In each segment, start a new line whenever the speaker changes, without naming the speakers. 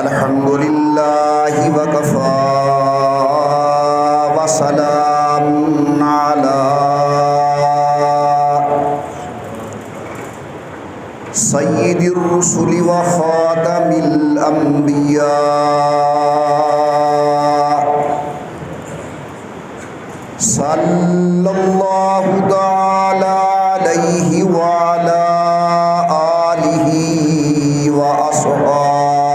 الحمد لله وكفى وسلام على سيد الرسل وخاتم الأنبياء صلى الله تعالى عليه وعلى آله وأصحابه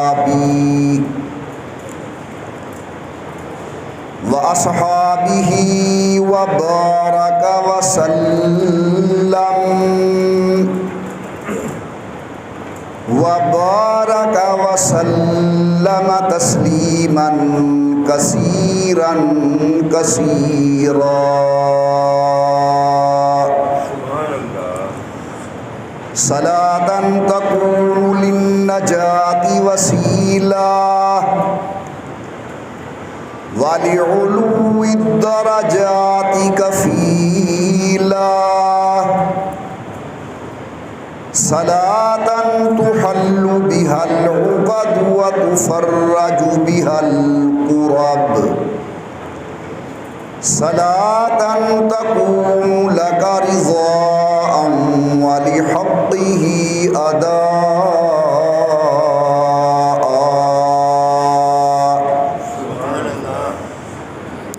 وبارك وسلم تسليما كثيرا كثيرا. صلاة تكون للنجاة وسيلة ولعلو الدرجات كفيلا. صلاة تحل بها العقد وتفرج بها الكرب. صلاة تكون لك رضاء ولحقه أداء.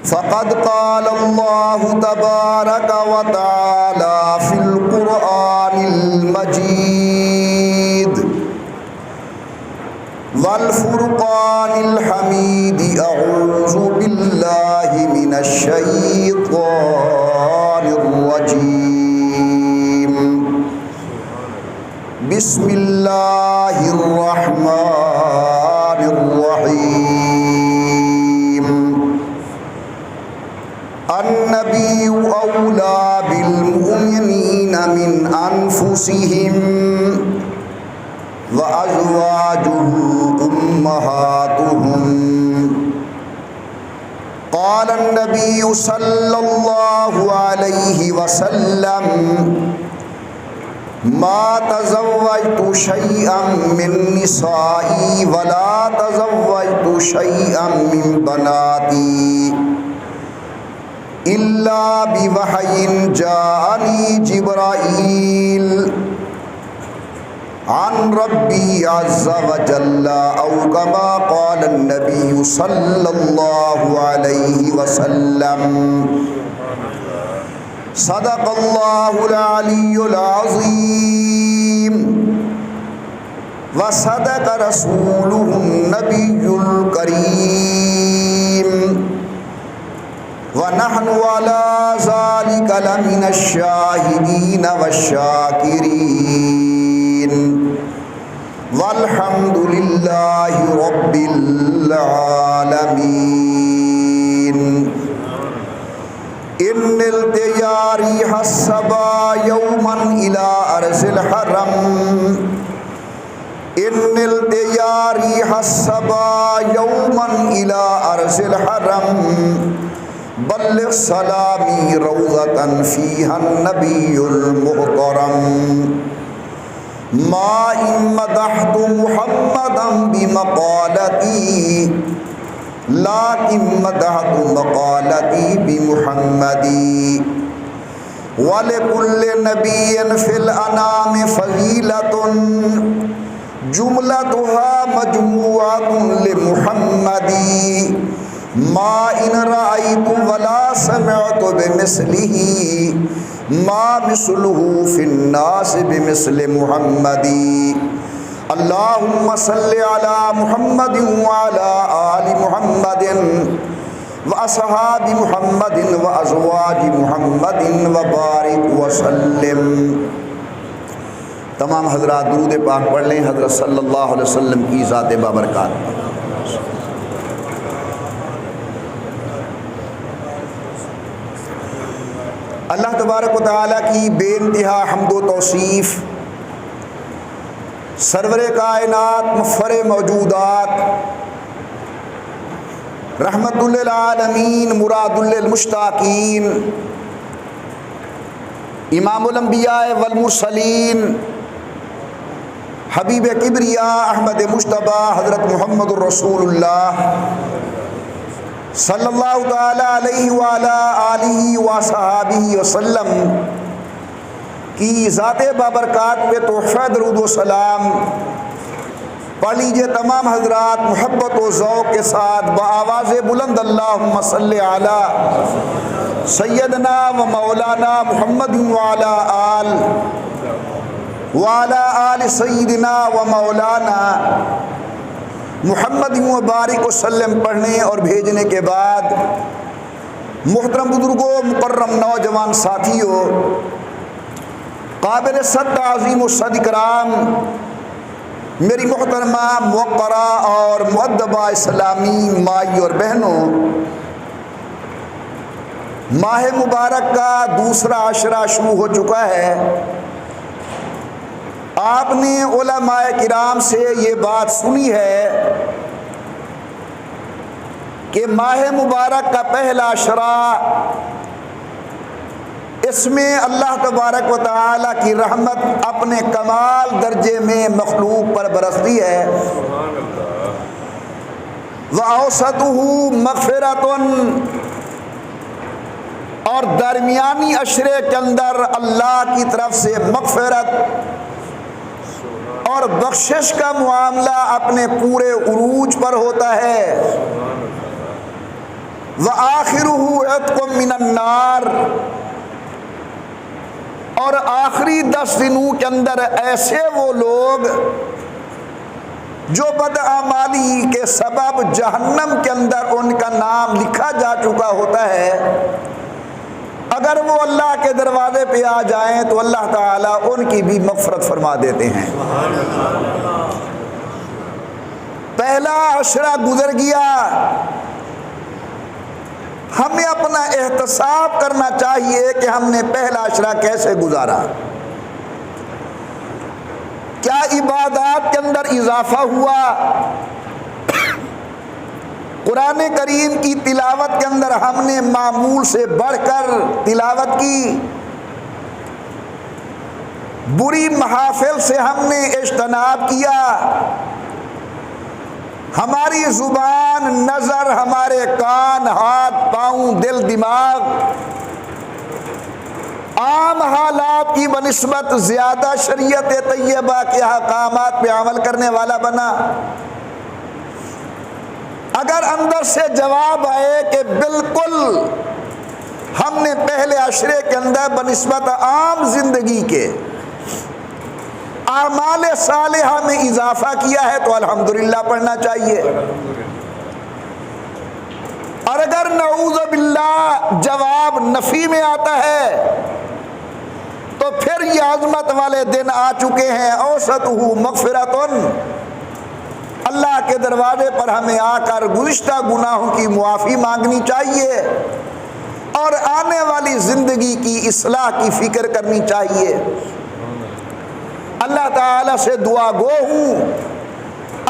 فقد قال الله تبارك وتعالى في القرآن المجيد والفرقان الحميد: أعوذ بالله من الشيطان الرجيم. بسم الله الرحمن الرحيم. النبي أولى بالمؤمنين من أنفسهم وأزواجه أمهاتهم. قال النبي صلى الله عليه وسلم: ما تزوجت شيئا من نسائي ولا تزوجت شيئا من بناتي إلا بوحي جاءني جبرائيل عن ربي عز وجل، أو كما قال النبي صلى الله عليه وسلم. صدق الله العلي العظيم وصدق رسوله النبي الكريم، ونحن على ذلك لمن الشاهدين والشاكرين، والحمد لله رب العالمين. إن نلت ريح الصبا يوما إلى أرض الحرم. إن نلت ريح الصبا يوما إلى أرض الحرم. بلغ سلامي روضة فيها النبي المحترم. ما إن مدحت محمدا بمقالتي، لكن مدحت مقالتي بمحمد. ولكل نبي في الأنام فضيلة جملتها مجموعة لمحمد. ما إن رأيت ولا سمعت بمثله، ما مثله في الناس بمثل محمد. اللهم صل على محمد وعلى آل محمد وأصحاب محمد وأزواج محمد وبارك وسلم. تمام حضرات درود پاک پڑھ لیں حضرت صلی اللہ علیہ وسلم کی ذات بابرکات. اللہ تبارک و تعالیٰ کی بے انتہا حمد و توصیف، سرور کائنات مفخر موجودات، رحمت للعالمین مراد للمشتاقین، امام الانبیاء والمرسلین، حبیب کبریا احمد مجتبی حضرت محمد الرسول اللہ صلی اللہ تعالی علیہ وعلا آلہ وصحابہ وسلم کی ذات بابرکات پہ تحفہ درود و سلام پڑھ لیجئے تمام حضرات محبت و ذوق کے ساتھ بآواز بلند اللہم صلی علی سیدنا و مولانا محمد وعلا آل سیدنا و مولانا محمد مبارک وسلم پڑھنے اور بھیجنے کے بعد محترم بزرگوں، مکرم نوجوان ساتھیوں، قابل صد عظیم و صد کرام، میری محترمہ موقرہ اور مؤدبہ اسلامی مائی اور بہنوں، ماہ مبارک کا دوسرا عشرہ شروع ہو چکا ہے۔ آپ نے علماء کرام سے یہ بات سنی ہے کہ ماہ مبارک کا پہلا عشرہ، اس میں اللہ تبارک و تعالی کی رحمت اپنے کمال درجے میں مخلوق پر برستی ہے۔ وَأَوْسَطُهُ مَغْفِرَةٌ، اور درمیانی عشرے کے اندر اللہ کی طرف سے مغفرت اور بخشش کا معاملہ اپنے پورے عروج پر ہوتا ہے۔ وَآخِرُهُ عِتْقٌ مِّنَ النَّارِ، اور آخری 10 دنوں کے اندر ایسے وہ لوگ جو بدعمالی کے سبب جہنم کے اندر ان کا نام لکھا جا چکا ہوتا ہے، اگر وہ اللہ کے دروازے پہ آ جائیں تو اللہ تعالیٰ ان کی بھی مغفرت فرما دیتے ہیں۔ پہلا عشرہ گزر گیا، ہمیں اپنا احتساب کرنا چاہیے کہ ہم نے پہلا عشرہ کیسے گزارا، کیا عبادات کے اندر اضافہ ہوا، قرآن کریم کی تلاوت کے اندر ہم نے معمول سے بڑھ کر تلاوت کی، بری محافل سے ہم نے اجتناب کیا، ہماری زبان، نظر، ہمارے کان، ہاتھ، پاؤں، دل، دماغ عام حالات کی بنسبت زیادہ شریعت طیبہ کے احکامات پہ عمل کرنے والا بنا۔ اگر اندر سے جواب آئے کہ بالکل ہم نے پہلے عشرے کے اندر بنسبت عام زندگی کے اعمال صالحہ میں اضافہ کیا ہے تو الحمدللہ پڑھنا چاہیے، اور اگر نعوذ باللہ جواب نفی میں آتا ہے تو پھر یہ عظمت والے دن آ چکے ہیں۔ اوسطہ مغفرۃ، اللہ کے دروازے پر ہمیں آ کر گزشتہ گناہوں کی معافی مانگنی چاہیے اور آنے والی زندگی کی اصلاح کی فکر کرنی چاہیے۔ اللہ تعالیٰ سے دعا گو ہوں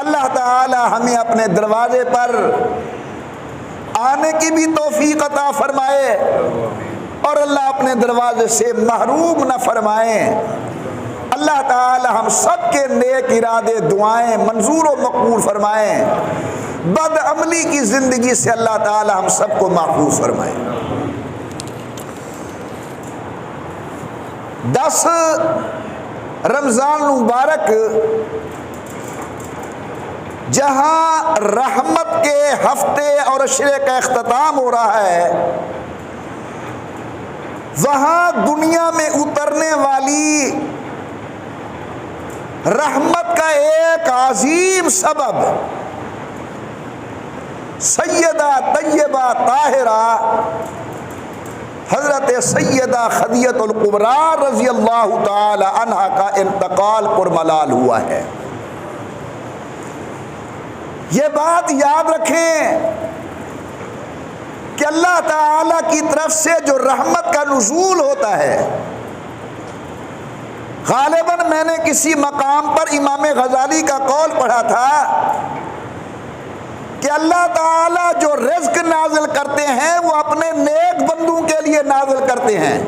اللہ تعالیٰ ہمیں اپنے دروازے پر آنے کی بھی توفیق عطا فرمائے اور اللہ اپنے دروازے سے محروم نہ فرمائے۔ اللہ تعالی ہم سب کے نیک ارادے دعائیں منظور و مقبول فرمائیں، بد عملی کی زندگی سے اللہ تعالی ہم سب کو محفوظ فرمائیں۔ 10 رمضان المبارک جہاں رحمت کے ہفتے اور عشرے کا اختتام ہو رہا ہے، وہاں دنیا میں اترنے والی رحمت کا ایک عظیم سبب سیدہ طیبہ طاہرہ حضرت سیدہ خدیجہ الکبریٰ رضی اللہ تعالی عنہا کا انتقال پرملال ہوا ہے۔ یہ بات یاد رکھیں کہ اللہ تعالی کی طرف سے جو رحمت کا نزول ہوتا ہے، غالباً میں نے کسی مقام پر امام غزالی کا قول پڑھا تھا کہ اللہ تعالیٰ جو رزق نازل کرتے ہیں وہ اپنے نیک بندوں کے لیے نازل کرتے ہیں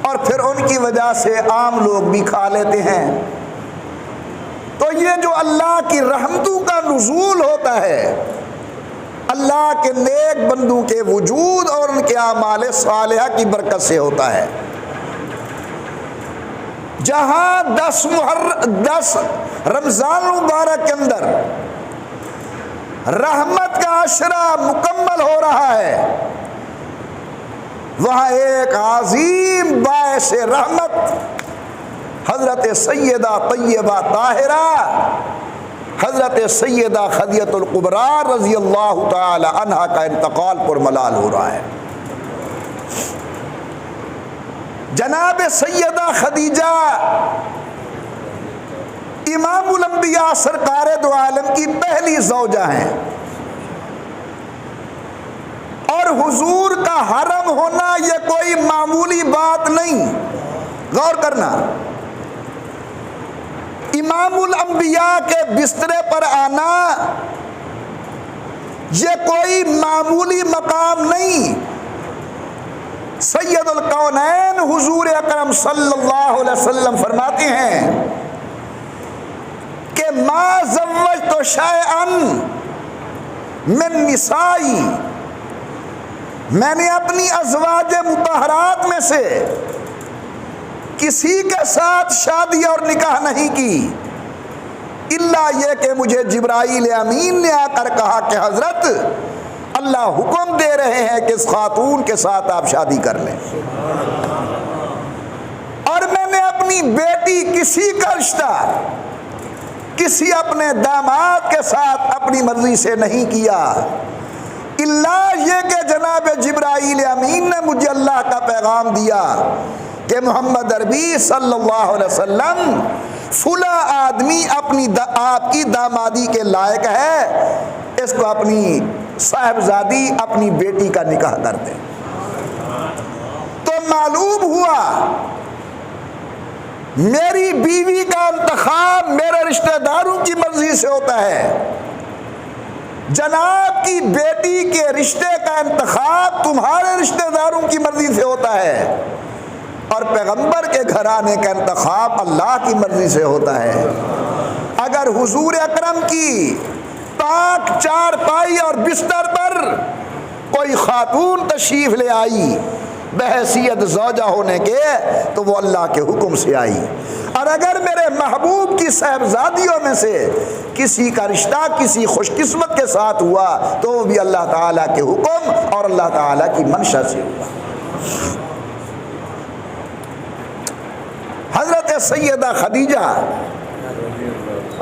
اور پھر ان کی وجہ سے عام لوگ بھی کھا لیتے ہیں۔ تو یہ جو اللہ کی رحمتوں کا نزول ہوتا ہے اللہ کے نیک بندوں کے وجود اور ان کے اعمال صالحہ کی برکت سے ہوتا ہے۔ جہاں 10 رمضان مبارک کے اندر رحمت کا عشرہ مکمل ہو رہا ہے، وہاں ایک عظیم باعث رحمت حضرت سیدہ طیبہ طاہرہ حضرت سیدہ خدیجہ الکبریٰ رضی اللہ تعالی عنہا کا انتقال پر ملال ہو رہا ہے۔ جناب سیدہ خدیجہ امام الانبیاء سرکار دو عالم کی پہلی زوجہ ہیں، اور حضور کا حرم ہونا یہ کوئی معمولی بات نہیں، غور کرنا۔ امام الانبیاء کے بسترے پر آنا یہ کوئی معمولی مقام نہیں۔ سید الکونین حضور اکرم صلی اللہ علیہ وسلم فرماتے ہیں کہ ما زوجت شیئا من نسائی، میں نے اپنی ازواج مطہرات میں سے کسی کے ساتھ شادی اور نکاح نہیں کی، الا یہ کہ مجھے جبرائیل امین نے آ کر کہا کہ حضرت اللہ حکم دے رہے ہیں کہ اس خاتون کے ساتھ آپ شادی کر لیں، اور میں نے اپنی بیٹی کسی کا رشتہ کسی اپنے داماد کے ساتھ اپنی مرضی سے نہیں کیا، الا یہ کہ جناب جبرائیل امین نے مجھے اللہ کا پیغام دیا کہ محمد عربی صلی اللہ علیہ وسلم فلاں آدمی آپ کی دامادی کے لائق ہے، اس کو اپنی صاحبزادی اپنی بیٹی کا نکاح کر دیں۔ تو معلوم ہوا میری بیوی کا انتخاب میرے رشتہ داروں کی مرضی سے ہوتا ہے، جناب کی بیٹی کے رشتے کا انتخاب تمہارے رشتہ داروں کی مرضی سے ہوتا ہے، اور پیغمبر کے گھرانے کا انتخاب اللہ کی مرضی سے ہوتا ہے۔ اگر حضور اکرم کی پاک چارپائی اور بستر پر کوئی خاتون تشریف لے آئی بحیثیت زوجہ ہونے کے تو وہ اللہ کے حکم سے آئی، اور اگر میرے محبوب کی صاحبزادیوں میں سے کسی کا رشتہ کسی خوش قسمت کے ساتھ ہوا تو وہ بھی اللہ تعالیٰ کے حکم اور اللہ تعالیٰ کی منشا سے ہوا۔ حضرت سیدہ خدیجہ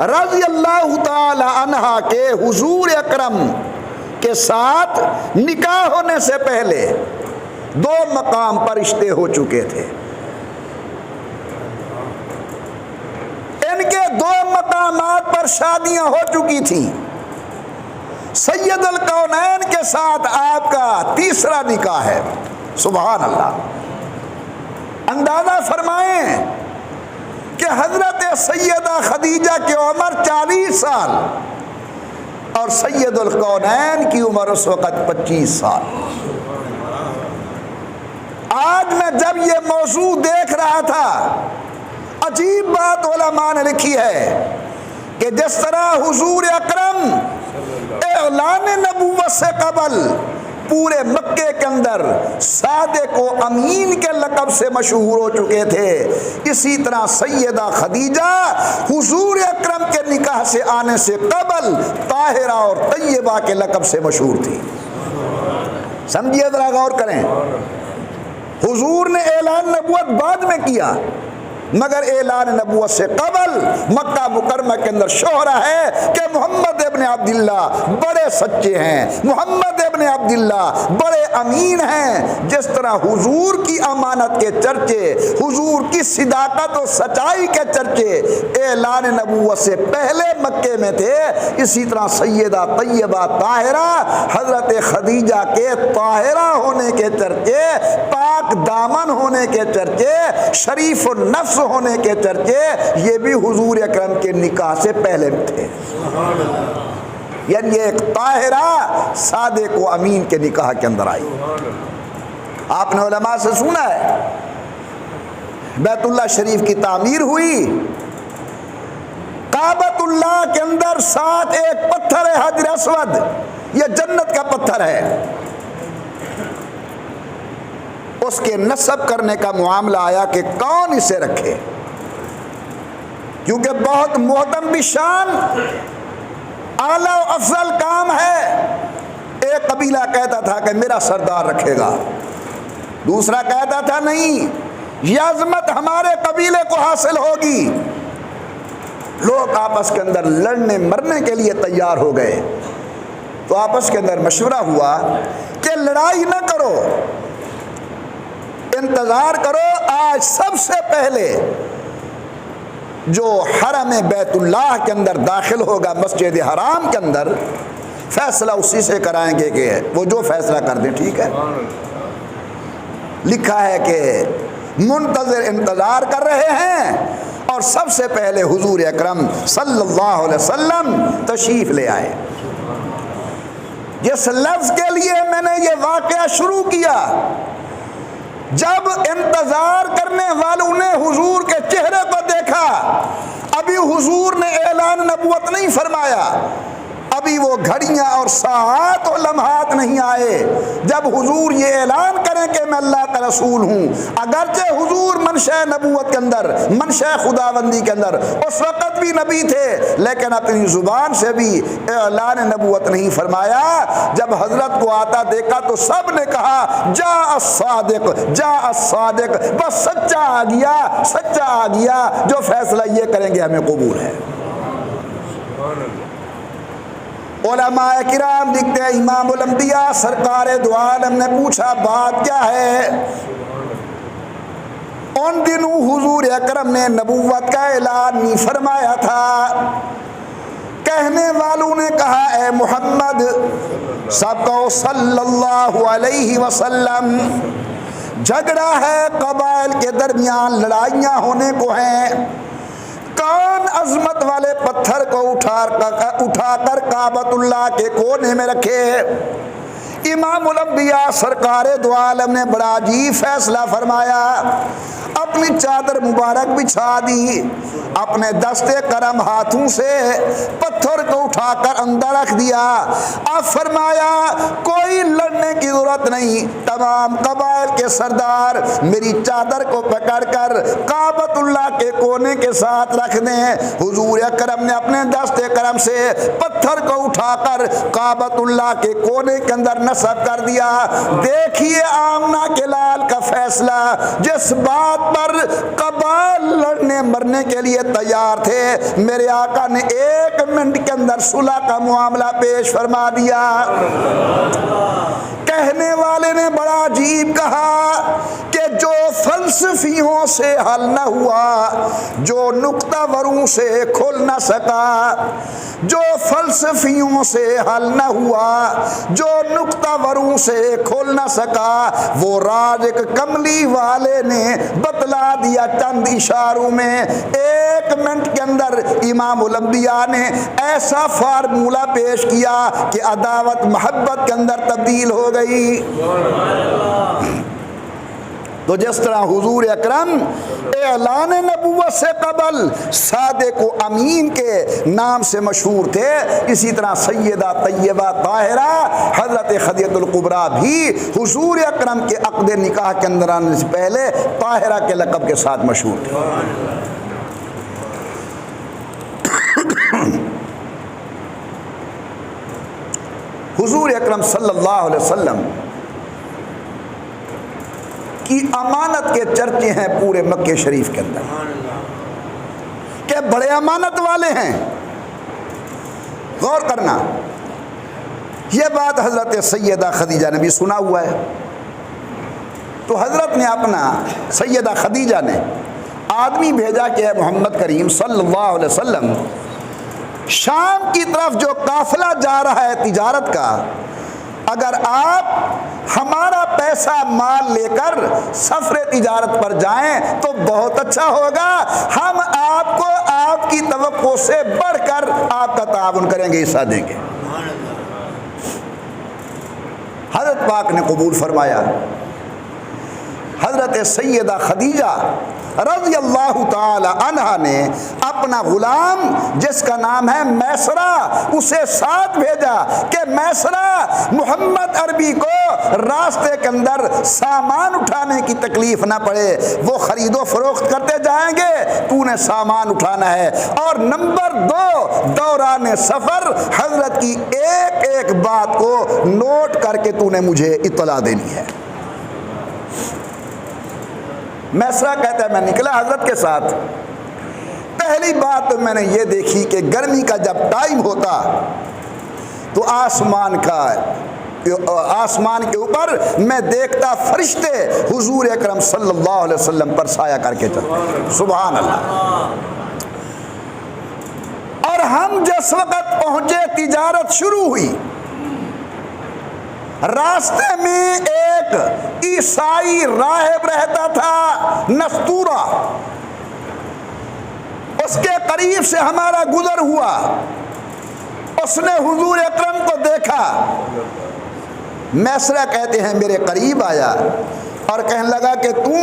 رضی اللہ تعالی عنہا کے حضور اکرم کے ساتھ نکاح ہونے سے پہلے 2 مقام پر رشتے ہو چکے تھے۔ ان کے 2 مقامات پر شادیاں ہو چکی تھیں۔ سید الکونین کے ساتھ آپ کا تیسرا نکاح ہے، سبحان اللہ۔ اندازہ فرمائیں کہ حضرت سیدہ خدیجہ کی عمر 40 سال اور سید الکونین کی عمر اس وقت 25 سال۔ آج میں جب یہ موضوع دیکھ رہا تھا، عجیب بات علماء نے لکھی ہے کہ جس طرح حضور اکرم اعلان نبوت سے قبل پورے مکے کے اندر صادق و امین کے لقب سے مشہور ہو چکے تھے، اسی طرح سیدہ خدیجہ حضور اکرم کے نکاح سے آنے سے قبل طاہرہ اور طیبہ کے لقب سے مشہور تھی۔ سمجھیے ذرا، غور کریں۔ حضور نے اعلان نبوت بعد میں کیا، مگر اعلان نبوت سے قبل مکہ مکرمہ کے اندر شہرہ ہے کہ محمد ابن عبداللہ بڑے سچے ہیں، محمد ابن عبداللہ بڑے امین ہیں۔ جس طرح حضور کی امانت کے چرچے، حضور کی صداقت و سچائی کے چرچے اعلان نبوت سے پہلے مکے میں تھے، اسی طرح سیدہ طیبہ طاہرہ حضرت خدیجہ کے طاہرہ ہونے کے چرچے، پاک دامن ہونے کے چرچے، شریف النفس ہونے کے چرچے یہ بھی حضور اکرم کے نکاح سے پہلے تھے۔ یعنی ایک طاہرہ صادق و امین کے نکاح کے اندر آئی۔ آپ نے علماء سے سنا ہے بیت اللہ شریف کی تعمیر ہوئی کعبۃ اللہ کے اندر ساتھ ایک پتھر ہے حجر اسود، یہ جنت کا پتھر ہے، اس کے نصب کرنے کا معاملہ آیا کہ کون اسے رکھے، کیونکہ بہت محترم بشان اعلیٰ و افضل کام ہے۔ ایک قبیلہ کہتا تھا کہ میرا سردار رکھے گا، دوسرا کہتا تھا نہیں، یہ عظمت ہمارے قبیلے کو حاصل ہوگی۔ لوگ آپس کے اندر لڑنے مرنے کے لیے تیار ہو گئے، تو آپس کے اندر مشورہ ہوا کہ لڑائی نہ کرو، انتظار کرو، آج سب سے پہلے جو حرم بیت اللہ کے اندر داخل ہوگا، مسجد حرام کے اندر، فیصلہ اسی سے کرائیں گے کہ وہ جو فیصلہ کر دیں ٹھیک ہے۔ لکھا ہے کہ منتظر انتظار کر رہے ہیں اور سب سے پہلے حضور اکرم صلی اللہ علیہ وسلم تشریف لے آئے۔ جس لفظ کے لیے میں نے یہ واقعہ شروع کیا، جب انتظار کرنے والوں نے حضور کے چہرے کو دیکھا، ابھی حضور نے اعلان نبوت نہیں فرمایا، ابھی وہ گھڑیاں اور ساعات اور لمحات نہیں آئے جب حضور یہ اعلان کریں کہ میں اللہ کا رسول ہوں۔ اگرچہ حضور منشأ نبوت کے اندر، منشأ خداوندی کے اندر اس وقت بھی نبی تھے، لیکن اپنی زبان سے بھی اعلان نبوت نہیں فرمایا۔ جب حضرت کو آتا دیکھا تو سب نے کہا جاء الصادق، جاء الصادق، بس سچا آ گیا، سچا آ گیا، جو فیصلہ یہ کریں گے ہمیں قبول ہے۔ علماء کرام لکھتے ہیں، امام الانبیاء سرکار دو عالم نے پوچھا بات کیا ہے؟ ان دنوں حضور اکرم نے نبوت کا اعلان نہیں فرمایا تھا۔ کہنے والوں نے کہا اے محمد، سب کو صلی اللہ علیہ وسلم، جھگڑا ہے قبائل کے درمیان، لڑائیاں ہونے کو ہیں، کون عظمت والے پتھر کو اٹھا کر کعبۃ اللہ کے کونے میں رکھے؟ امام الانبیاء سرکار دو عالم نے بڑا عجیب فیصلہ فرمایا، اپنی چادر مبارک بچھا دی، اپنے دستے کرم ہاتھوں سے پتھر کو اٹھا کر اندر رکھ دیا۔ اب فرمایا کوئی لڑنے کی ضرورت نہیں، تمام قبائل کے سردار میری چادر کو پکڑ کر کعبۃ اللہ کے کونے کے ساتھ رکھ دیں۔ حضور اکرم نے اپنے دستے کرم سے پتھر کو اٹھا کر کعبۃ اللہ کے کونے کے اندر نصب کر دیا۔ دیکھیے آمنہ کے لال کا فیصلہ، جس بات پر قبائل لڑنے مرنے کے لیے تیار تھے، میرے آقا نے 1 منٹ کے اندر صلح کا معاملہ پیش فرما دیا۔ کہنے والے نے بڑا عجیب کہا کہ جو فلسفیوں سے حل نہ ہوا، جو نقطہ وروں سے کھل نہ سکا، جو فلسفیوں سے حل نہ ہوا، جو نقطہ وروں سے کھل نہ سکا، وہ راز ایک کملی والے نے بتلا دیا چند اشاروں میں۔ 1 منٹ کے اندر امام الانبیاء نے ایسا فارمولہ پیش کیا کہ عداوت محبت کے اندر تبدیل ہو گئی۔ تو جس طرح حضور اکرم اعلان نبوت سے قبل صادق و امین کے نام سے مشہور تھے، اسی طرح سیدہ طیبہ طاہرہ حضرت خدیجہ الکبریٰ بھی حضور اکرم کے عقد نکاح کے اندر آنے سے پہلے طاہرہ کے لقب کے ساتھ مشہور تھے۔ حضور اکرم صلی اللہ علیہ وسلم کی امانت کے چرچے ہیں پورے مکہ شریف کے اندر کہ بڑے امانت والے ہیں۔ غور کرنا، یہ بات حضرت سیدہ خدیجہ نے بھی سنا ہوا ہے، تو حضرت نے اپنا سیدہ خدیجہ نے آدمی بھیجا کہ اے محمد کریم صلی اللہ علیہ وسلم، شام کی طرف جو قافلہ جا رہا ہے تجارت کا، اگر آپ ہمارا پیسہ مال لے کر سفر تجارت پر جائیں تو بہت اچھا ہوگا، ہم آپ کو آپ کی توقع سے بڑھ کر آپ کا تعاون کریں گے، حصہ دیں گے۔ حضرت پاک نے قبول فرمایا۔ حضرت سیدہ خدیجہ رضی اللہ تعالی عنہ نے اپنا غلام جس کا نام ہے میسرہ اسے ساتھ بھیجا کہ میسرہ محمد عربی کو راستے کے اندر سامان اٹھانے کی تکلیف نہ پڑے، وہ خرید و فروخت کرتے جائیں گے، تو نے سامان اٹھانا ہے۔ اور نمبر 2 دوران سفر حضرت کی ایک ایک بات کو نوٹ کر کے تو نے مجھے اطلاع دینی ہے۔ میسرہ کہتا ہے میں نکلا حضرت کے ساتھ، پہلی بات تو میں نے یہ دیکھی کہ گرمی کا جب ٹائم ہوتا تو آسمان کے اوپر میں دیکھتا فرشتے حضور اکرم صلی اللہ علیہ وسلم پر سایہ کر کے چلتے، سبحان اللہ۔ اور ہم جس وقت پہنچے تجارت شروع ہوئی، راستے میں ایک عیسائی راہب رہتا تھا نستورہ، اس کے قریب سے ہمارا گزر ہوا، اس نے حضور اکرم کو دیکھا، میسرہ کہتے ہیں میرے قریب آیا اور کہنے لگا کہ تو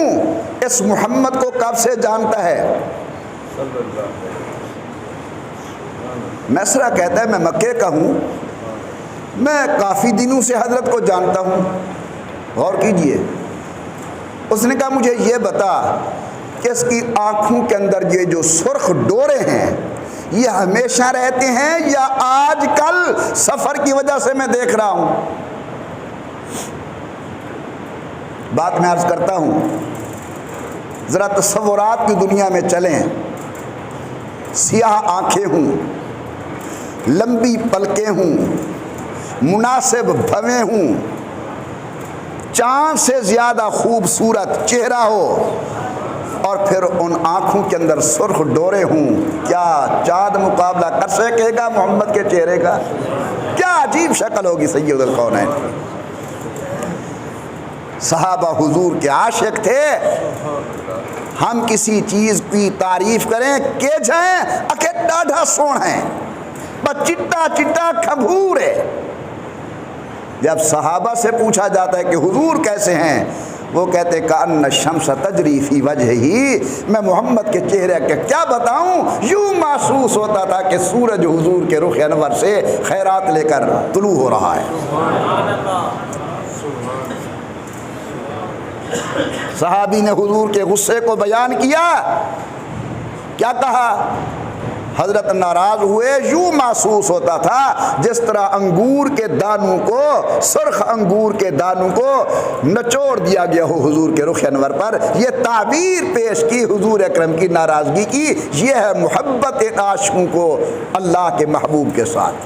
اس محمد کو کب سے جانتا ہے؟ میسرہ کہتا ہے میں مکے کا ہوں، میں کافی دنوں سے حضرت کو جانتا ہوں۔ غور کیجئے، اس نے کہا مجھے یہ بتا کہ اس کی آنکھوں کے اندر یہ جو سرخ ڈورے ہیں یہ ہمیشہ رہتے ہیں یا آج کل سفر کی وجہ سے میں دیکھ رہا ہوں؟ بات میں عرض کرتا ہوں، ذرا تصورات کی دنیا میں چلیں، سیاہ آنکھیں ہوں، لمبی پلکیں ہوں، مناسب بھویں ہوں، چاند سے زیادہ خوبصورت چہرہ ہو، اور پھر ان آنکھوں کے اندر سرخ ڈورے ہوں، کیا چاند مقابلہ کر سکے گا محمد کے چہرے کا؟ کیا عجیب شکل ہوگی سید الکونین۔ صحابہ حضور کے عاشق تھے، ہم کسی چیز کی تعریف کریں کہ جائیں اکھے ڈاڑھا سونا ہے، بس چٹا چٹا کھبور ہے۔ جب صحابہ سے پوچھا جاتا ہے کہ حضور کیسے ہیں، وہ کہتے کأن الشمس تجری فی وجہہ، میں محمد کے چہرے کے کیا بتاؤں، یوں محسوس ہوتا تھا کہ سورج حضور کے رخ انور سے خیرات لے کر طلوع ہو رہا ہے۔ صحابی نے حضور کے غصے کو بیان کیا، کیا کہا؟ حضرت ناراض ہوئے، یوں محسوس ہوتا تھا جس طرح انگور کے دانوں کو، سرخ انگور کے دانوں کو نچوڑ دیا گیا ہو حضور کے رخ انور پر۔ یہ تعبیر پیش کی حضور اکرم کی ناراضگی کی، یہ ہے محبت عاشقوں کو اللہ کے محبوب کے ساتھ۔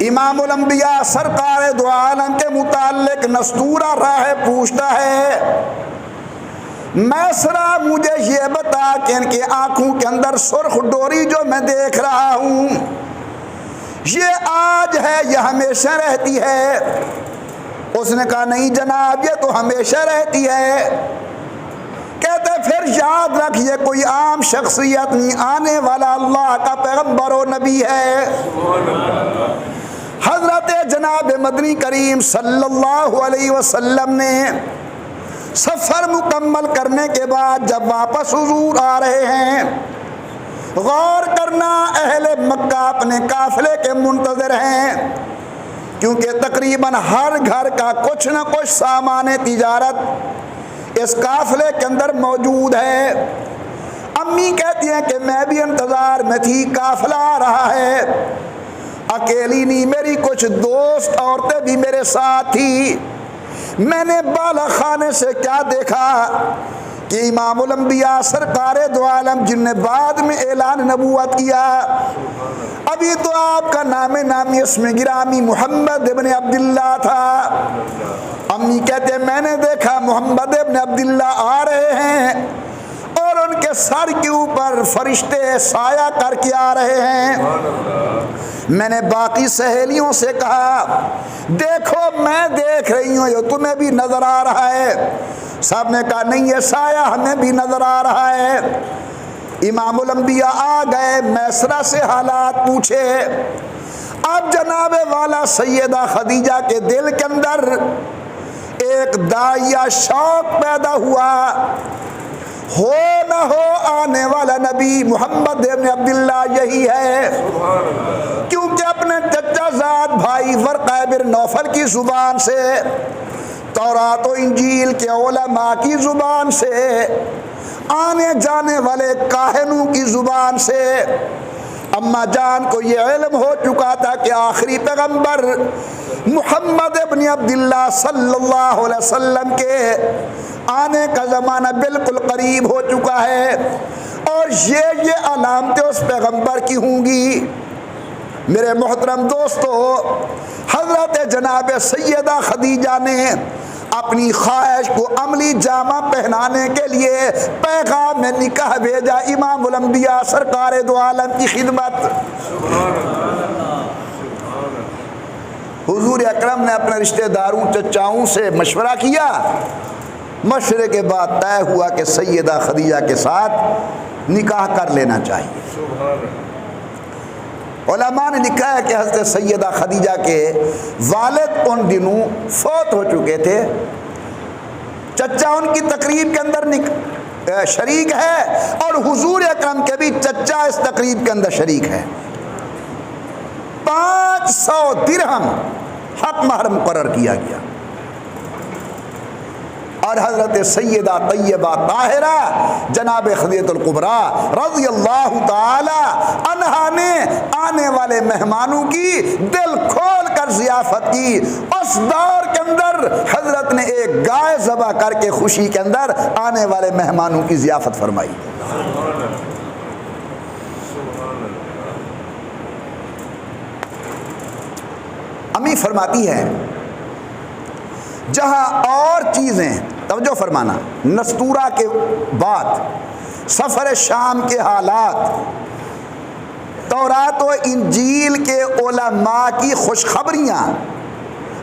امام الانبیاء سرکار دو عالم کے متعلق نستورہ راہب پوچھتا ہے، میسرہ مجھے یہ بتا کہ ان کی آنکھوں کے اندر سرخ ڈوری جو میں دیکھ رہا ہوں یہ آج ہے یا ہمیشہ رہتی ہے؟ اس نے کہا نہیں جناب، یہ تو ہمیشہ رہتی ہے۔ کہتے پھر یاد رکھ یہ کوئی عام شخصیت نہیں، آنے والا اللہ کا پیغمبر و نبی ہے۔ حضرت جناب مدنی کریم صلی اللہ علیہ وسلم نے سفر مکمل کرنے کے بعد جب واپس حضور آ رہے ہیں، غور کرنا اہل مکہ اپنے قافلے کے منتظر ہیں، کیونکہ تقریباً ہر گھر کا کچھ نہ کچھ سامان تجارت اس قافلے کے اندر موجود ہے۔ امی کہتی ہیں کہ میں بھی انتظار میں تھی، قافلہ آ رہا ہے، اکیلی نہیں، میری کچھ دوست عورتیں بھی میرے ساتھ تھی۔ میں نے بالا خانے سے کیا دیکھا کہ امام الانبیاء سرکار دو عالم جن نے بعد میں اعلان نبوت کیا، ابھی تو آپ کا نام نامی اسم گرامی محمد ابن عبداللہ تھا۔ امی کہتے ہیں میں نے دیکھا محمد ابن عبداللہ آ رہے ہیں اور ان کے سر کے اوپر فرشتے سایہ کر کے آ رہے ہیں۔ میں نے باقی سہیلیوں سے کہا دیکھو میں دیکھ رہی ہوں، یہ تمہیں بھی نظر آ رہا ہے؟ سب نے کہا نہیں، یہ سایہ ہمیں بھی نظر آ رہا ہے۔ امام الانبیاء آ گئے، میسرہ سے حالات پوچھے۔ اب جناب والا سیدہ خدیجہ کے دل کے اندر ایک داعیہ شوق پیدا ہوا، ہو نہ ہو آنے والا نبی محمد ابن عبداللہ یہی ہے، کیونکہ اپنے چچا زاد بھائی ورقہ بن نوفل کی زبان سے، تورات و انجیل کے علماء کی زبان سے، آنے جانے والے کاہنوں کی زبان سے اماں جان کو یہ علم ہو چکا تھا کہ آخری پیغمبر محمد ابن عبداللہ صلی اللہ علیہ وسلم کے آنے کا زمانہ بالکل قریب ہو چکا ہے، اور یہ علامتیں اس پیغمبر کی ہوں گی۔ میرے محترم دوستو، حضرت جناب سیدہ خدیجہ نے اپنی خواہش کو عملی جامہ پہنانے کے لیے پیغام میں نکاح بھیجا امام الانبیاء سرکار دو عالم کی خدمت۔ حضور اکرم نے اپنے رشتہ داروں چچاؤں سے مشورہ کیا، مشورے کے بعد طے ہوا کہ سیدہ خدیجہ کے ساتھ نکاح کر لینا چاہیے۔ علماء نے لکھا ہے کہ حضرت سیدہ خدیجہ کے والد ان دنوں فوت ہو چکے تھے، چچا ان کی تقریب کے اندر شریک ہے، اور حضور اکرم کے بھی چچا اس تقریب کے اندر شریک ہے۔ 500 درہم حق مہر مقرر کیا گیا، اور حضرت سیدہ طیبہ طاہرہ جناب خدیجہ الکبریٰ رضی اللہ تعالی عنہا نے آنے والے مہمانوں کی دل کھول کر ضیافت کی۔ اس دور کے اندر حضرت نے ایک گائے ذبح کر کے خوشی کے اندر آنے والے مہمانوں کی ضیافت فرمائی۔ امی فرماتی ہے جہاں اور چیزیں، توجہ فرمانا، نستورہ کے بعد سفر شام کے حالات، تورات و انجیل کے علماء کی خوشخبریاں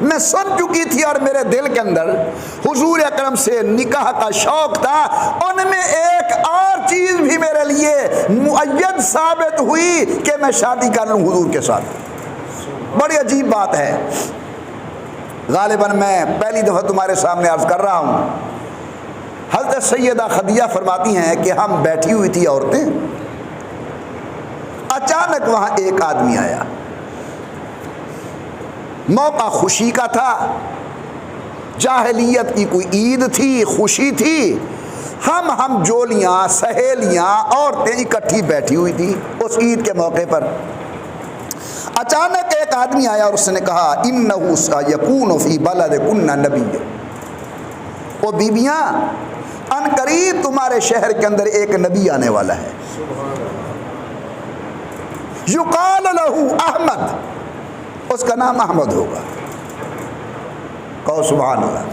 میں سن چکی تھی، اور میرے دل کے اندر حضور اکرم سے نکاح کا شوق تھا۔ ان میں ایک اور چیز بھی میرے لیے مؤید ثابت ہوئی کہ میں شادی کر لوں حضور کے ساتھ۔ بڑی عجیب بات ہے، غالباً میں پہلی دفعہ تمہارے سامنے عرض کر رہا ہوں۔ حضرت سیدہ خدیجہ فرماتی ہیں کہ ہم بیٹھی ہوئی تھی عورتیں، اچانک وہاں ایک آدمی آیا، موقع خوشی کا تھا، جاہلیت کی کوئی عید تھی، خوشی تھی، ہم جولیاں، سہیلیاں، عورتیں اکٹھی بیٹھی ہوئی تھی اس عید کے موقع پر۔ اچانک ایک آدمی آیا اور اس نے کہا انہو سیکون فی بلدکن نبی، وہ بیبیاں ان قریب تمہارے شہر کے اندر ایک نبی آنے والا ہے، یقال لہو احمد، اس کا نام احمد ہوگا۔ کہو سبحان اللہ۔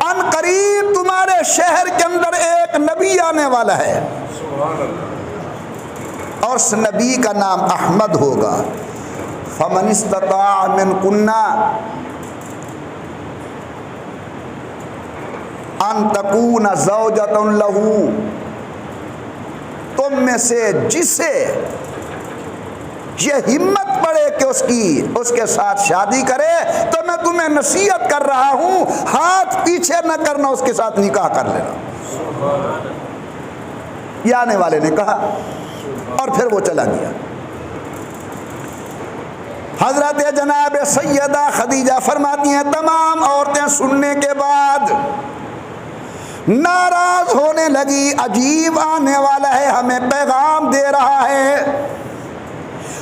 ان قریب تمہارے شہر کے اندر ایک نبی آنے والا ہے، اور اس نبی کا نام احمد ہوگا۔ فمن استطاع منکن ان تکون زوجۃ لہ، تم میں سے جسے یہ ہمت پڑے کہ اس کے ساتھ شادی کرے، تو میں تمہیں نصیحت کر رہا ہوں ہاتھ پیچھے نہ کرنا، اس کے ساتھ نکاح کر لینا۔ یہ آنے والے نے کہا، اور پھر وہ چلا گیا۔ حضرت جناب سیدہ خدیجہ فرماتی ہیں تمام عورتیں سننے کے بعد ناراض ہونے لگی، عجیب آنے والا ہے، ہمیں پیغام دے رہا ہے،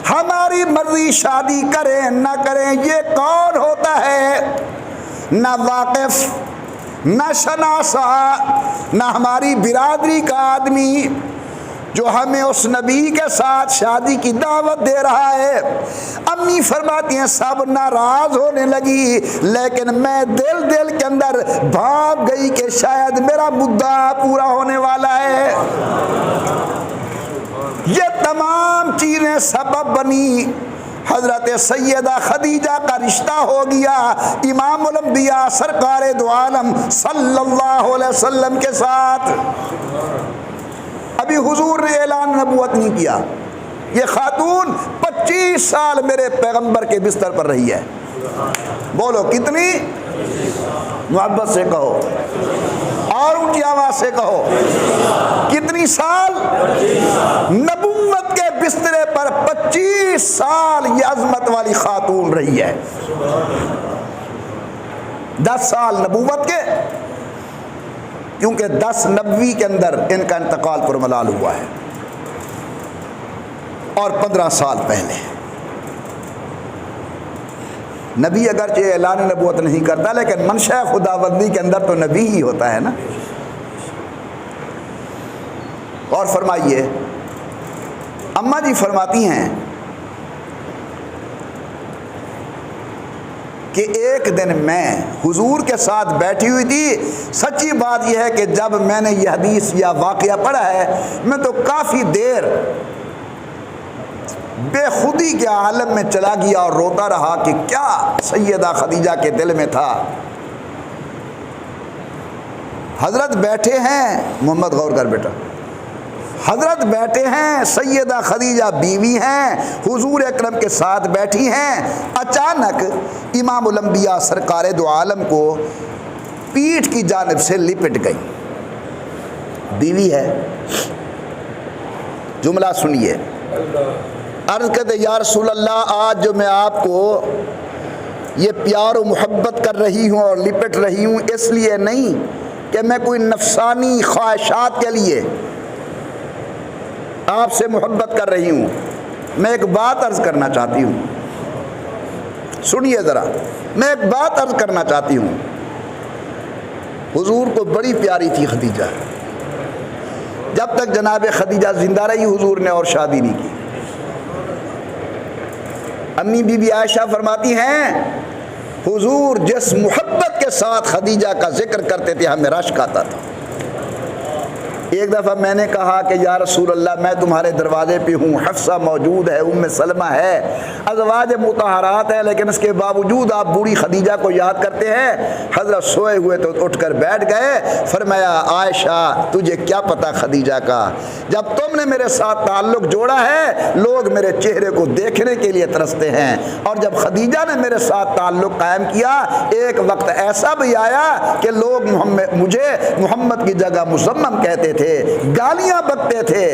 ہماری مرضی شادی کریں نہ کریں، یہ کون ہوتا ہے؟ نہ واقف، نہ شناسا، نہ ہماری برادری کا آدمی جو ہمیں اس نبی کے ساتھ شادی کی دعوت دے رہا ہے۔ امی فرماتی ہیں سب ناراض ہونے لگی، لیکن میں دل کے اندر بھاگ گئی کہ شاید میرا مدعا پورا ہونے والا ہے۔ یہ تمام چیزیں سبب بنی، حضرت سیدہ خدیجہ کا رشتہ ہو گیا امام الانبیاء سرکار دو عالم صلی اللہ علیہ وسلم کے ساتھ۔ ابھی حضور نے اعلان نبوت نہیں کیا، یہ خاتون 25 سال میرے پیغمبر کے بستر پر رہی ہے۔ بولو کتنی؟ محبت سے کہو اور اونچی آواز سے کہو کتنی سال؟ نبوت کے بسترے پر 25 سال یہ عظمت والی خاتون رہی ہے. 10 سال نبوت کے، کیونکہ 10 نبوی کے اندر ان کا انتقال پر ملال ہوا ہے، اور 15 سال پہلے. نبی اگرچہ اعلان نبوت نہیں کرتا لیکن منشا خداوندی کے اندر تو نبی ہی ہوتا ہے نا. اور فرمائیے، اماں جی فرماتی ہیں کہ ایک دن میں حضور کے ساتھ بیٹھی ہوئی تھی. سچی بات یہ ہے کہ جب میں نے یہ حدیث یا واقعہ پڑھا ہے میں تو کافی دیر بے خودی کے عالم میں چلا گیا اور روتا رہا کہ کیا سیدہ خدیجہ کے دل میں تھا. حضرت بیٹھے ہیں، محمد غور کر بیٹا، حضرت بیٹھے ہیں، سیدہ خدیجہ بیوی ہیں، حضور اکرم کے ساتھ بیٹھی ہیں. اچانک امام الانبیاء سرکار دو عالم کو پیٹھ کی جانب سے لپٹ گئی. بیوی ہے. جملہ سنیے. عرض کرتے یا رسول اللہ، آج جو میں آپ کو یہ پیار و محبت کر رہی ہوں اور لپٹ رہی ہوں، اس لیے نہیں کہ میں کوئی نفسانی خواہشات کے لیے آپ سے محبت کر رہی ہوں. میں ایک بات عرض کرنا چاہتی ہوں، سنیے ذرا. میں ایک بات عرض کرنا چاہتی ہوں. حضور کو بڑی پیاری تھی خدیجہ. جب تک جناب خدیجہ زندہ رہی حضور نے اور شادی نہیں کی. امی بی بی عائشہ فرماتی ہیں حضور جس محبت کے ساتھ خدیجہ کا ذکر کرتے تھے ہمیں رشک آتا تھا. ایک دفعہ میں نے کہا کہ یا رسول اللہ میں تمہارے دروازے پہ ہوں، حفصہ موجود ہے، ام سلمہ ہے، ازواج مطہرات ہیں، لیکن اس کے باوجود آپ بوڑھی خدیجہ کو یاد کرتے ہیں. حضرت سوئے ہوئے تو اٹھ کر بیٹھ گئے. فرمایا عائشہ تجھے کیا پتا خدیجہ کا، جب تم نے میرے ساتھ تعلق جوڑا ہے لوگ میرے چہرے کو دیکھنے کے لیے ترستے ہیں، اور جب خدیجہ نے میرے ساتھ تعلق قائم کیا ایک وقت ایسا بھی آیا کہ لوگ مجھے محمد کی جگہ مصمم کہتے تھے، گالیاں بکتے تھے.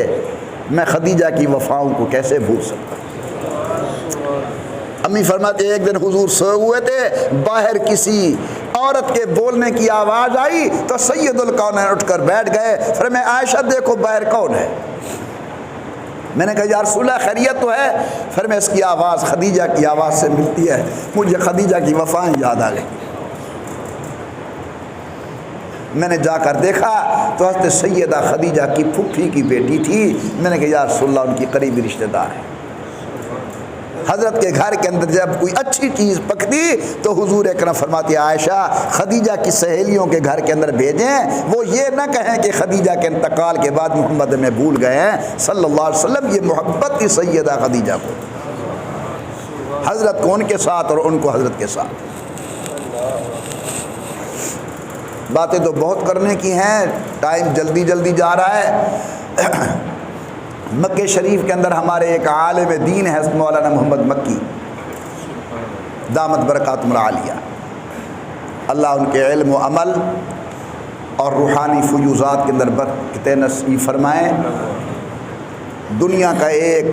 میں خدیجہ کی وفاؤں کو کیسے بھول سکتا. امی فرماتے ایک دن حضور سوئے ہوئے تھے، باہر کسی عورت کے بولنے کی آواز آئی تو سید الکونین اٹھ کر بیٹھ گئے. فرمایا عائشہ دیکھو باہر کون ہے. میں نے کہا یا رسول اللہ خیریت تو ہے؟ فرمایا اس کی آواز خدیجہ کی آواز سے ملتی ہے. مجھے خدیجہ کی وفائیں یاد آ گئی. میں نے جا کر دیکھا تو حضرت سیدہ خدیجہ کی پھپھی کی بیٹی تھی. میں نے کہا یا رسول اللہ ان کی قریبی رشتہ دار ہے. حضرت کے گھر کے اندر جب کوئی اچھی چیز پکتی تو حضور اکرم فرماتے عائشہ خدیجہ کی سہیلیوں کے گھر کے اندر بھیجیں، وہ یہ نہ کہیں کہ خدیجہ کے انتقال کے بعد محمد میں بھول گئے ہیں صلی اللہ علیہ وسلم. یہ محبت تھی سیدہ خدیجہ کو، حضرت کو ان کے ساتھ اور ان کو حضرت کے ساتھ. باتیں تو بہت کرنے کی ہیں، ٹائم جلدی جلدی جا رہا ہے. مکہ شریف کے اندر ہمارے ایک عالم دین ہے مولانا محمد مکی دامت برکاتہم العالیہ، اللہ ان کے علم و عمل اور روحانی فیوزات کے اندر برکتیں نصیب فرمائیں. دنیا کا ایک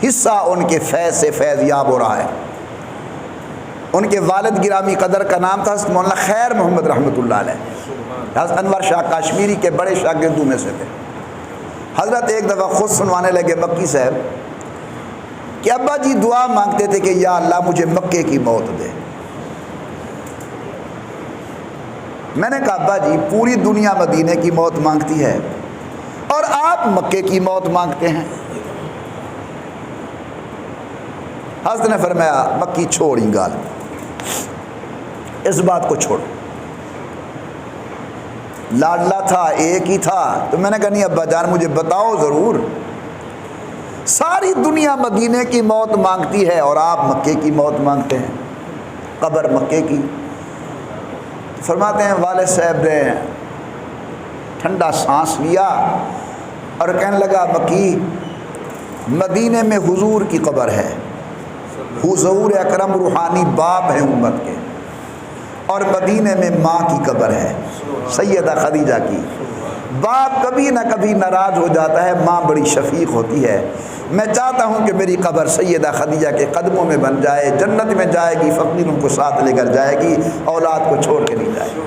حصہ ان کے فیض سے فیض یاب ہو رہا ہے. ان کے والد گرامی قدر کا نام تھا مولانا خیر محمد رحمۃ اللہ علیہ. حضرت انور شاہ کاشمیری کے بڑے شاگردوں میں سے تھے. حضرت ایک دفعہ خود سنوانے لگے مکی صاحب کہ ابا جی دعا مانگتے تھے کہ یا اللہ مجھے مکے کی موت دے. میں نے کہا ابا جی پوری دنیا مدینے کی موت مانگتی ہے اور آپ مکے کی موت مانگتے ہیں. حضرت نے فرمایا مکی چھوڑی گال، اس بات کو چھوڑو. لاڈلا تھا ایک ہی تھا. تو میں نے کہا نہیں ابا جان مجھے بتاؤ ضرور، ساری دنیا مدینے کی موت مانگتی ہے اور آپ مکے کی موت مانگتے ہیں، قبر مکے کی. فرماتے ہیں والد صاحب نے ٹھنڈا سانس لیا اور کہنے لگا مکی مدینے میں حضور کی قبر ہے، حضور اکرم روحانی باپ ہیں امت کے، اور مدینے میں ماں کی قبر ہے، سیدہ خدیجہ کی۔ باپ کبھی نہ کبھی ناراض ہو جاتا ہے، ماں بڑی شفیق ہوتی ہے۔ میں چاہتا ہوں کہ میری قبر سیدہ خدیجہ کے قدموں میں بن جائے، جنت میں جائے گی، فقیروں کو ساتھ لے کر جائے گی، اولاد کو چھوڑ کے نہیں جائے گی۔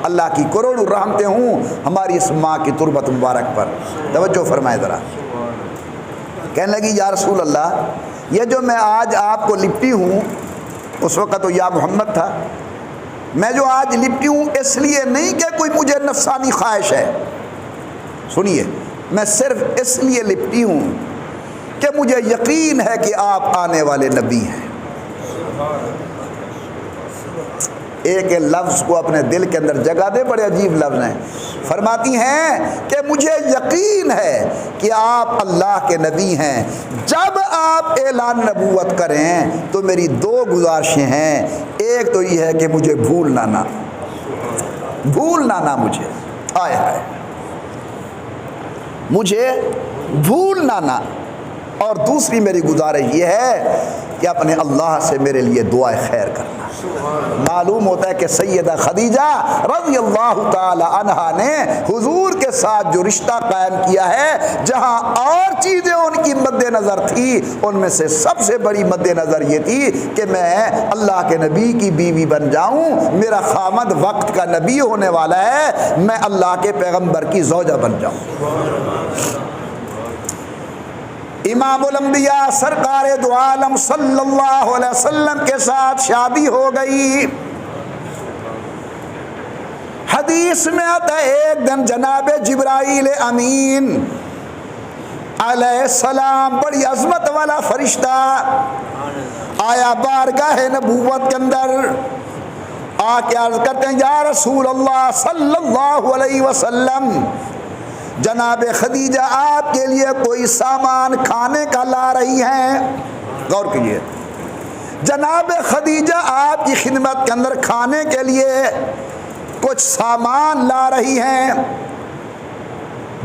اللہ کی کروڑوں رحمتیں ہوں ہماری اس ماں کی تربت مبارک پر۔ توجہ فرمائے ذرا۔ کہنے لگی یا رسول اللہ، یہ جو میں آج آپ کو لپٹی ہوں، اس وقت تو یا محمد تھا، میں جو آج لپٹی ہوں اس لیے نہیں کہ کوئی مجھے نفسانی خواہش ہے، سنیے، میں صرف اس لیے لپٹی ہوں کہ مجھے یقین ہے کہ آپ آنے والے نبی ہیں۔ ایک لفظ کو اپنے دل کے اندر جگہ دے، بڑے عجیب لفظ ہیں۔ فرماتی ہیں کہ مجھے یقین ہے کہ آپ اللہ کے نبی ہیں، جب آپ اعلان نبوت کریں تو میری دو گزارشیں ہیں، ایک تو یہ ہے کہ مجھے بھولنا نہ مجھے، آئے ہائے، مجھے بھولنا نہ، اور دوسری میری گزارش یہ ہے کہ اپنے اللہ سے میرے لیے دعائے خیر کرنا۔ معلوم ہوتا ہے کہ سیدہ خدیجہ رضی اللہ تعالی عنہا نے حضور کے ساتھ جو رشتہ قائم کیا ہے، جہاں اور چیزیں ان کی مد نظر تھی، ان میں سے سب سے بڑی مد نظر یہ تھی کہ میں اللہ کے نبی کی بیوی بن جاؤں، میرا خامد وقت کا نبی ہونے والا ہے، میں اللہ کے پیغمبر کی زوجہ بن جاؤں۔ امام الانبیاء سرکار دو عالم صلی اللہ علیہ وسلم کے ساتھ شادی ہو گئی۔ حدیث میں آتا ہے ایک دن جناب جبرائیل امین علیہ السلام، بڑی عظمت والا فرشتہ، آیا بارگاہ نبوت کے اندر، آ کے عرض کرتے ہیں یا رسول اللہ صلی اللہ علیہ وسلم، جناب خدیجہ آپ کے لیے کوئی سامان کھانے کا لا رہی ہیں۔ غور کیجیے، جناب خدیجہ آپ کی خدمت کے اندر کھانے کے لیے کچھ سامان لا رہی ہیں۔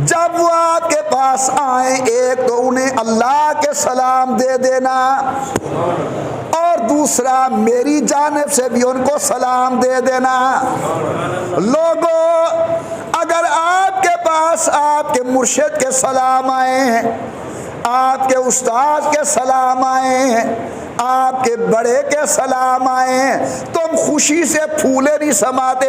جب وہ آپ کے پاس آئیں، ایک تو انہیں اللہ کے سلام دے دینا، اور دوسرا میری جانب سے بھی ان کو سلام دے دینا۔ لوگوں، اگر آپ کے پاس آپ کے مرشد کے سلام آئے، آپ کے استاد کے سلام آئے، آپ کے بڑے کے سلام آئے، تم خوشی سے پھولے نہیں سماتے،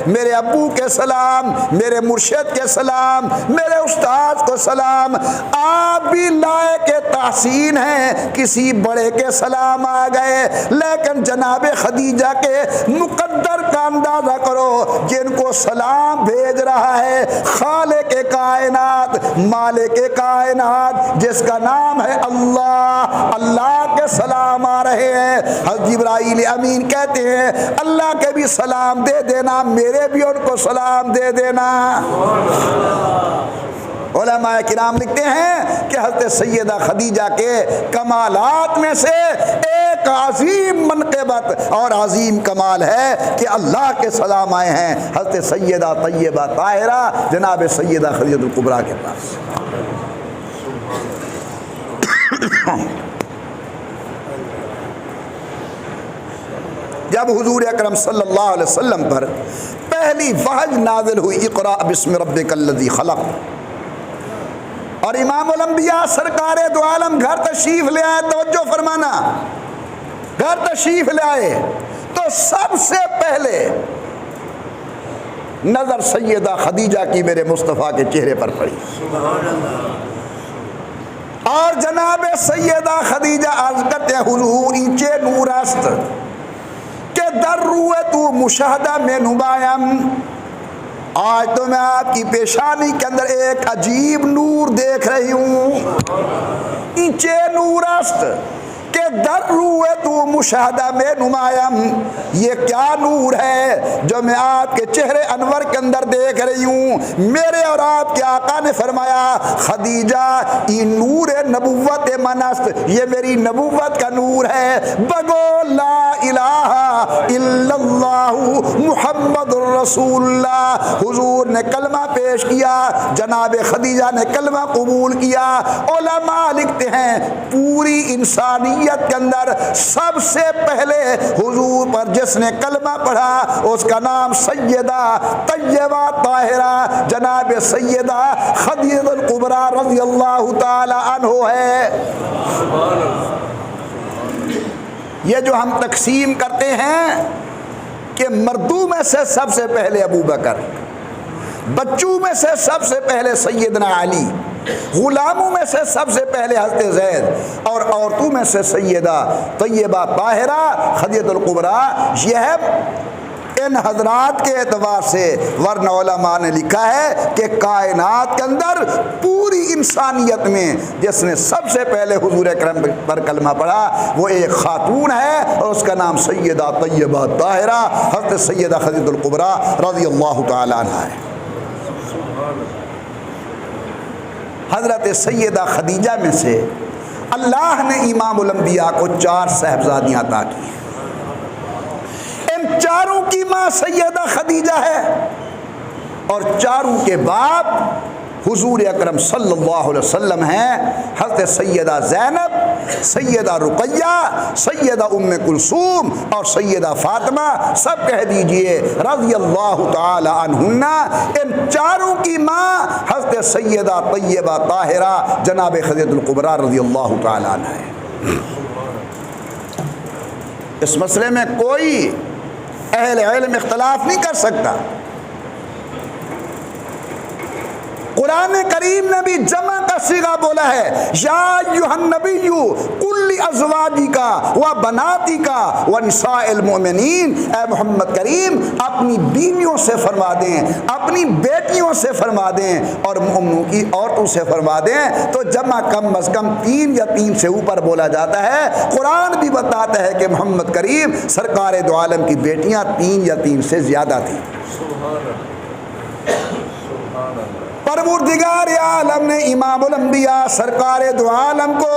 میرے ابو کے سلام، میرے مرشد کے سلام، میرے استاد کو سلام، آپ بھی لائق تحسین ہیں، کسی بڑے کے سلام آ گئے، لیکن جناب خدیجہ کے مقدر کا اندازہ کرو، جن کو سلام بھیج رہا ہے خالق کائنات، مالک کائنات، جس کا نام ہے اللہ، اللہ کے سلام آ رہے ہیں۔ حضرت جبرائیل امین کہتے ہیں اللہ کے بھی سلام دے دینا، میرے بھی ان کو سلام دے دینا۔ علماء کرام لکھتے ہیں کہ حضرت سیدہ خدیجہ کے کمالات میں سے ایک عظیم منقبت اور عظیم کمال ہے کہ اللہ کے سلام آئے ہیں حضرت سیدہ طیبہ طاہرہ جناب سیدہ خدیجہ الکبریٰ کے پاس۔ جب حضور اکرم صلی اللہ علیہ وسلم پر پہلی وحی نازل ہوئی، اقرأ بسم ربک الذی خلق، اور امام الانبیاء سرکار دو عالم گھر تشریف لے آئے، توجہ فرمانا، گھر تشریف لے آئے تو سب سے پہلے نظر سیدہ خدیجہ کی میرے مصطفیٰ کے چہرے پر پڑی، اور جناب سیدہ خدیجہ عرض کرتے ہیں حضور اینچے نور است کہ در روئے تو مشاہدہ میں نمائم، آج تو میں آپ کی پیشانی کے اندر ایک عجیب نور دیکھ رہی ہوں، اینچے نور است کہ در روئے تو مشاہدہ میں نمائم، یہ کیا نور ہے جو میں آپ کے چہرے انور کے اندر دیکھ رہی ہوں؟ میرے اور آپ کے آقا نے فرمایا خدیجہ یہ نور نبوت من است، یہ میری نبوت کا نور ہے، بگو لا الہ الا اللہ محمد الرسول اللہ۔ حضور نے کلمہ پیش کیا، جناب خدیجہ نے کلمہ قبول کیا۔ علماء لکھتے ہیں پوری انسانیت کے اندر سب سے پہلے حضور پر جس نے کلمہ پڑھا اس کا نام سیدہ طیبہ طاہرہ جناب سیدہ خدیجہ الکبریٰ رضی اللہ تعالی عنہ ہے۔ یہ جو ہم تقسیم کرتے ہیں کہ مردوں میں سے سب سے پہلے ابو بکر، بچوں میں سے سب سے پہلے سیدنا علی، غلاموں میں سے سب سے پہلے حضرت زید، اور عورتوں میں سے سیدہ طیبہ طاہرہ خدیجہ الکبریٰ، یہ ہے ان حضرات کے اعتبار سے۔ ورنہ علماء نے لکھا ہے کہ کائنات کے اندر پوری انسانیت میں جس نے سب سے پہلے حضور اکرم پر کلمہ پڑھا وہ ایک خاتون ہے اور اس کا نام سیدہ طیبہ طاہرہ حضرت سیدہ خدیجہ الکبریٰ رضی اللہ تعالی عنہا ہے۔ حضرت سیدہ خدیجہ میں سے اللہ نے امام الانبیاء کو 4 صاحبزادیاں عطا کی ہیں۔ ان چاروں کی ماں سیدہ خدیجہ ہے اور چاروں کے باپ حضور اکرم صلی اللہ علیہ وسلم ہیں۔ حضرت سیدہ زینب، سیدہ رقیہ، سیدہ ام کلثوم اور سیدہ فاطمہ، سب کہہ دیجئے رضی اللہ تعالی عنہن۔ ان چاروں کی ماں حضرت سیدہ طیبہ طاہرہ جناب خدیجہ الکبریٰ رضی اللہ تعالی عنہ ہے۔ اس مسئلے میں کوئی اہل علم اختلاف نہیں کر سکتا۔ قرآن کریم نے بھی جمع کا صیغہ بولا ہے، یا ایھا النبی قل لازواجک و بناتک و نساء المؤمنین، اے محمد کریم اپنی بیویوں سے فرما دیں، اپنی بیٹیوں سے فرما دیں اور مومنوں کی عورتوں سے فرما دیں۔ تو جمع کم از کم 3 یا 3 سے اوپر بولا جاتا ہے۔ قرآن بھی بتاتا ہے کہ محمد کریم سرکار دو عالم کی بیٹیاں 3 یا 3 سے زیادہ تھیں۔ پروردگار عالم نے امام الانبیاء سرکار دو عالم کو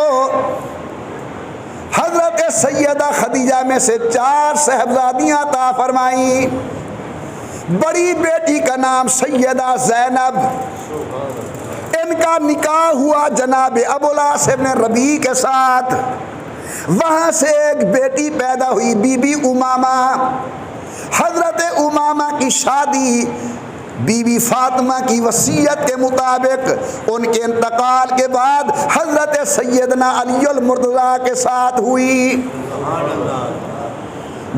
حضرت سیدہ خدیجہ میں سے 4 صاحبزادیاں عطا فرمائیں۔ بڑی بیٹی کا نام سیدہ زینب، ان کا نکاح ہوا جناب ابوالعاص بن ربیع کے ساتھ۔ وہاں سے ایک بیٹی پیدا ہوئی بی بی امامہ۔ حضرت امامہ کی شادی بی بی فاطمہ کی وصیت کے مطابق ان کے انتقال کے بعد حضرت سیدنا علی المرتضیٰ کے ساتھ ہوئی۔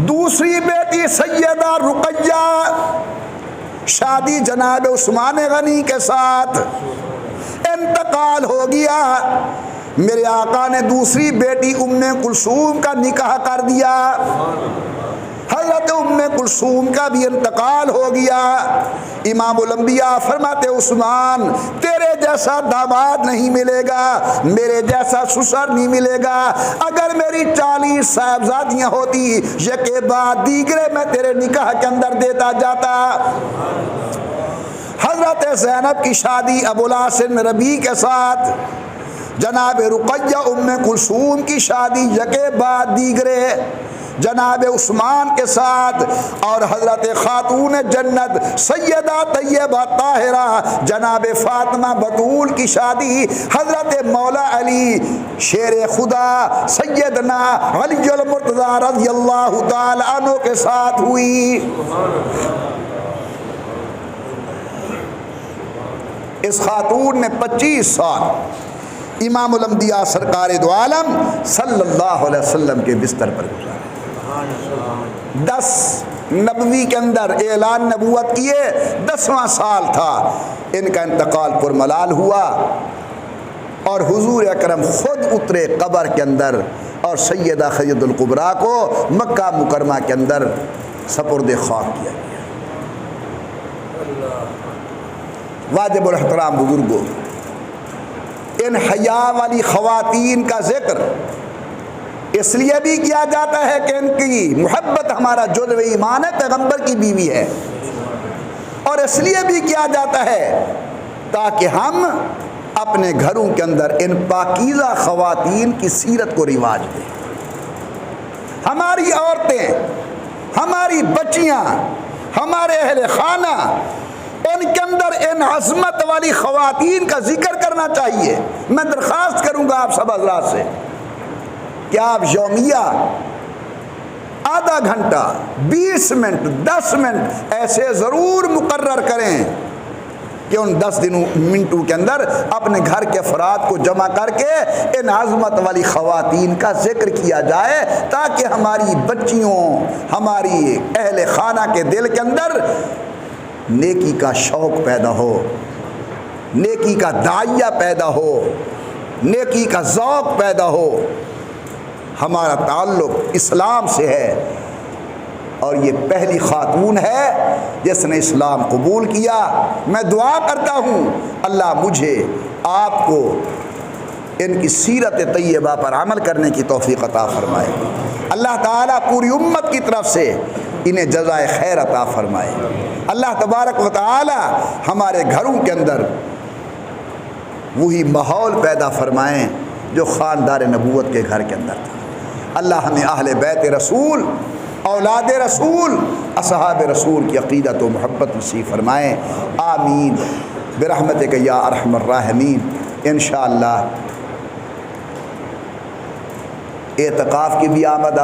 دوسری بیٹی سیدہ رقیہ، شادی جناب عثمان غنی کے ساتھ۔ انتقال ہو گیا، میرے آقا نے دوسری بیٹی ام کلثوم کا نکاح کر دیا۔ حضرت ام کلثوم کا بھی انتقال ہو گیا۔ امام الانبیاء فرماتے عثمان تیرے جیسا داماد نہیں ملے گا، میرے جیسا سسر نہیں ملے گا۔ اگر میری 40 صاحبزادیاں ہوتی یکے بعد دیگرے میں تیرے نکاح کے اندر دیتا جاتا۔ حضرت زینب کی شادی ابوالعاص بن ربیع کے ساتھ، جناب رقیہ ام کلثوم کی شادی یکے بعد دیگرے جناب عثمان کے ساتھ، اور حضرت خاتون جنت سیدہ طیبہ طاہرہ جناب فاطمہ بطول کی شادی حضرت مولا علی شیر خدا سیدنا علی المرتضیٰ رضی اللہ تعالی عنہ کے ساتھ ہوئی۔ اس خاتون نے 25 سال امام الانبیاء سرکار دو عالم صلی اللہ علیہ وسلم کے بستر پر گزارے۔ 10 نبوی کے اندر اعلان نبوت کیے، 10واں سال تھا ان کا انتقال پر ملال ہوا، اور حضور اکرم خود اترے قبر کے اندر اور سیدہ خدیجہ الکبریٰ کو مکہ مکرمہ کے اندر سپرد خاک کیا گیا۔ واجب الاحترام بزرگوں، ان حیا والی خواتین کا ذکر اس لیے بھی کیا جاتا ہے کہ ان کی محبت ہمارا جزو ایمان ہے، پیغمبر کی بیوی ہے، اور اس لیے بھی کیا جاتا ہے تاکہ ہم اپنے گھروں کے اندر ان پاکیزہ خواتین کی سیرت کو رواج دیں۔ ہماری عورتیں ہماری بچیاں، ہمارے اہل خانہ، ان کے اندر ان عظمت والی خواتین کا ذکر کرنا چاہیے۔ میں درخواست کروں گا آپ سب حضرات سے کہ آپ یومیہ آدھا گھنٹہ، 20 منٹ، 10 منٹ ایسے ضرور مقرر کریں کہ ان 10 منٹوں کے اندر اپنے گھر کے افراد کو جمع کر کے ان عظمت والی خواتین کا ذکر کیا جائے، تاکہ ہماری بچیوں، ہماری اہل خانہ کے دل کے اندر نیکی کا شوق پیدا ہو، نیکی کا داعیہ پیدا ہو، نیکی کا ذوق پیدا ہو۔ ہمارا تعلق اسلام سے ہے، اور یہ پہلی خاتون ہے جس نے اسلام قبول کیا۔ میں دعا کرتا ہوں اللہ مجھے، آپ کو ان کی سیرت طیبہ پر عمل کرنے کی توفیق عطا فرمائے۔ اللہ تعالیٰ پوری امت کی طرف سے انہیں جزائے خیر عطا فرمائے۔ اللہ تبارک و تعالی ہمارے گھروں کے اندر وہی ماحول پیدا فرمائیں جو خاندار نبوت کے گھر کے اندر تھا۔ اللہ ہمیں اہل بیت رسول، اولاد رسول، اصحاب رسول کی عقیدت و محبت نصیب فرمائیں، آمین برحمتک یا ارحم الراحمین۔ انشاءاللہ اعتکاف کی بھی آمد